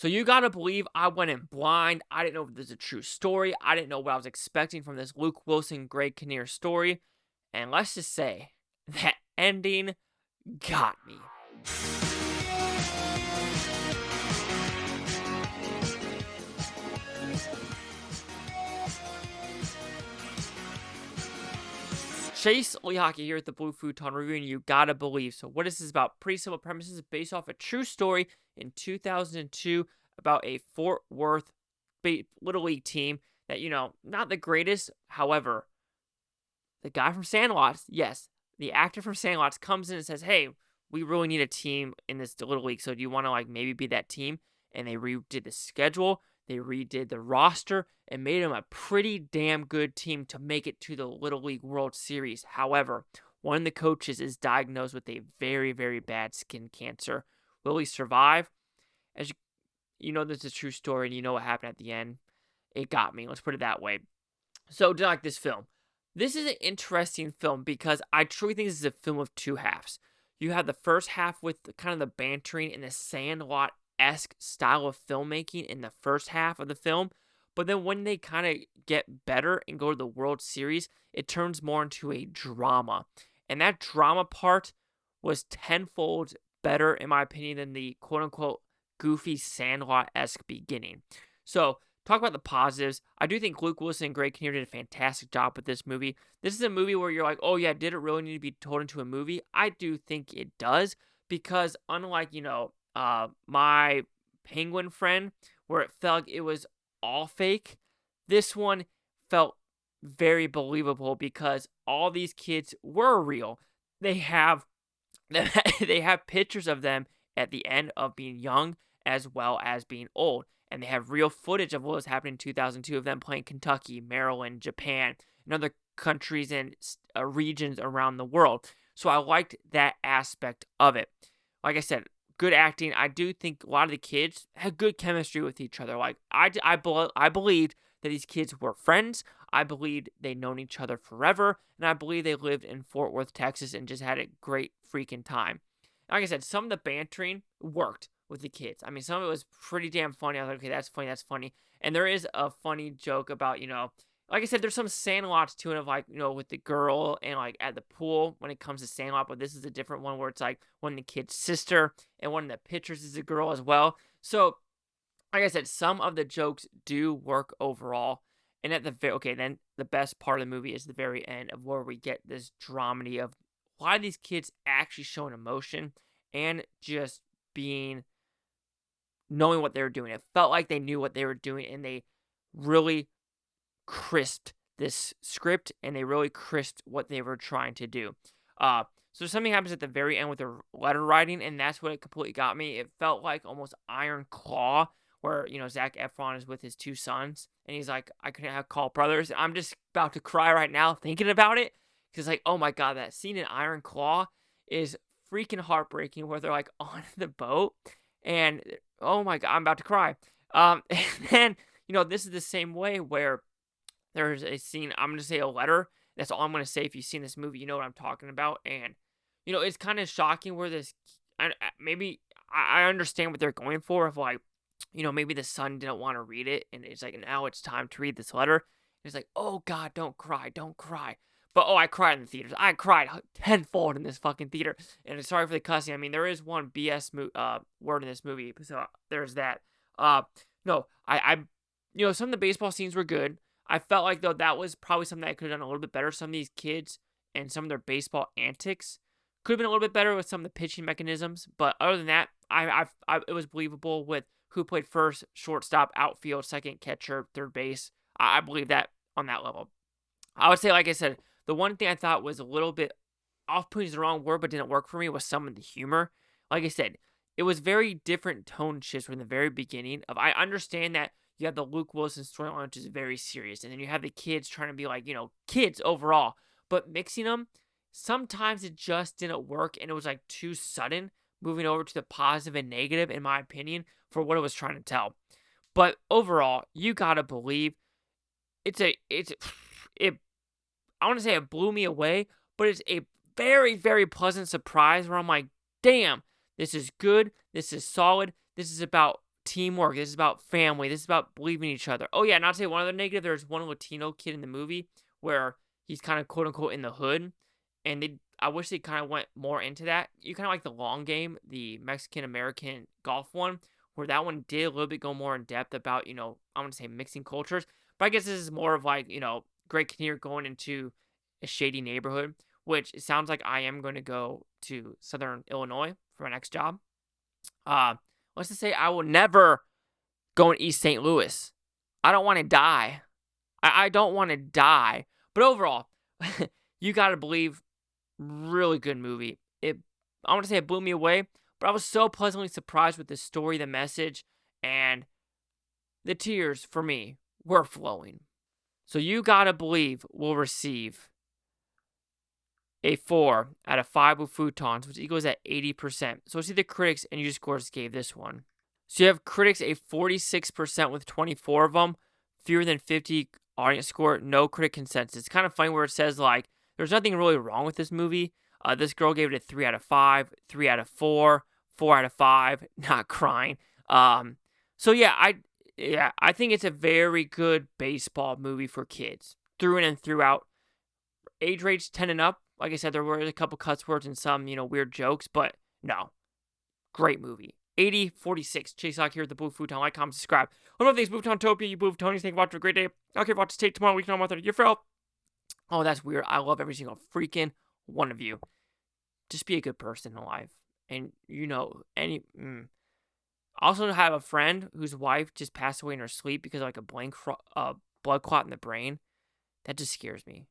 So you gotta believe I went in blind. I didn't know if this is a true story. I didn't know what I was expecting from this Luke Wilson, Greg Kinnear story. And let's just say that ending got me. Chase Lehocky here at the Blue Futon reviewing You Gotta Believe. So what is this about? Pretty simple premises based off a true story in 2002 about a Fort Worth Little League team that, not the greatest. However, the guy from Sandlots, yes, the actor from Sandlots comes in and says, hey, we really need a team in this Little League. So do you want to maybe be that team? And they redid the schedule. They redid the roster and made them a pretty damn good team to make it to the Little League World Series. However, one of the coaches is diagnosed with a very, very bad skin cancer. Will he survive? As you know, this is a true story, and you know what happened at the end. It got me. Let's put it that way. So, do you like this film? This is an interesting film because I truly think this is a film of two halves. You have the first half with kind of the bantering and the Sandlot-esque style of filmmaking in the first half of the film. But then when they kind of get better and go to the World Series, it turns more into a drama. And that drama part was tenfold better, in my opinion, than the quote-unquote goofy Sandlot-esque beginning. So, talk about the positives. I do think Luke Wilson and Greg Kinnear did a fantastic job with this movie. This is a movie where you're like, oh yeah, did it really need to be told into a movie? I do think it does, because unlike, my Penguin friend, where it felt like it was all fake, this one felt very believable because all these kids were real. They have pictures of them at the end of being young as well as being old. And they have real footage of what was happening in 2002 of them playing Kentucky, Maryland, Japan, and other countries and regions around the world. So I liked that aspect of it. Like I said, good acting. I do think a lot of the kids had good chemistry with each other. Like I believed that these kids were friends. I believed they'd known each other forever. And I believe they lived in Fort Worth, Texas, and just had a great freaking time. Like I said, some of the bantering worked with the kids. I mean, some of it was pretty damn funny. I was like, okay, that's funny. And there is a funny joke about, like I said, there's some Sandlots to it of with the girl and at the pool when it comes to Sandlot, but this is a different one where it's one of the kid's sister and one of the pictures is a girl as well. So, like I said, some of the jokes do work overall. And at then the best part of the movie is the very end of where we get this dramedy of a lot of these kids actually showing emotion and just knowing what they were doing. It felt like they knew what they were doing, and they really crisped this script, and they really crisped what they were trying to do. So something happens at the very end with the letter writing, and that's what it completely got me. It felt like almost Iron Claw, where, Zac Efron is with his two sons, and he's like, I couldn't have called brothers. I'm just about to cry right now thinking about it, because oh my God, that scene in Iron Claw is freaking heartbreaking, where they're on the boat, and oh my God, I'm about to cry. And then, this is the same way where there's a scene, I'm going to say a letter. That's all I'm going to say. If you've seen this movie, you know what I'm talking about. And, it's kind of shocking where maybe I understand what they're going for of maybe the son didn't want to read it. And it's now it's time to read this letter. And it's oh God, don't cry. But, I cried in the theaters. I cried tenfold in this fucking theater. And sorry for the cussing. I mean, there is one BS word in this movie. So there's that. No, some of the baseball scenes were good. I felt like, though, that was probably something I could have done a little bit better. Some of these kids and some of their baseball antics could have been a little bit better with some of the pitching mechanisms. But other than that, it was believable with who played first, shortstop, outfield, second, catcher, third base. I believe that on that level. I would say, like I said, the one thing I thought was a little bit off-putting is the wrong word, but didn't work for me was some of the humor. Like I said, it was very different tone shifts from the very beginning. I understand that you have the Luke Wilson storyline, which is very serious, and then you have the kids trying to be kids overall. But mixing them, sometimes it just didn't work, and it was too sudden, moving over to the positive and negative, in my opinion, for what it was trying to tell. But overall, you gotta believe I want to say it blew me away, but it's a very, very pleasant surprise where I'm damn, this is good. This is solid. This is about teamwork. This is about family. This is about believing in each other. Oh, yeah, not to say one other negative. There's one Latino kid in the movie where he's kind of quote unquote in the hood. And I wish they kind of went more into that. You kind of like the long game, the Mexican American golf one, where that one did a little bit go more in depth about, I'm going to say mixing cultures. But I guess this is more of like, Greg Kinnear going into a shady neighborhood, which it sounds like I am going to go to Southern Illinois for my next job. Let's just say I will never go in East St. Louis. I don't want to die. I don't want to die. But overall, you got to believe, really good movie. I want to say it blew me away, but I was so pleasantly surprised with the story, the message, and the tears for me were flowing. So you got to believe will receive a 4 out of 5 with Futons, which equals at 80%. So let's see the critics and user scores gave this one. So you have critics a 46% with 24 of them, fewer than 50 audience score, no critic consensus. It's kind of funny where it says, like, there's nothing really wrong with this movie. This girl gave it a 3 out of 5, 3 out of 4, 4 out of 5, not crying. So yeah, I think it's a very good baseball movie for kids, through in and throughout. Age range 10 and up. Like I said, there were a couple cuss words and some, weird jokes, but no. Great movie. 80-46. Chase Lock here at the Blue Futon. Like, comment, subscribe. One of these Futontopia, you Blue Futonies. Thank you for watching. Have a great day. I'll keep watching tape tomorrow. We can all method. You're Phil. Oh, that's weird. I love every single freaking one of you. Just be a good person in life. And, I also have a friend whose wife just passed away in her sleep because of like a blood clot in the brain. That just scares me.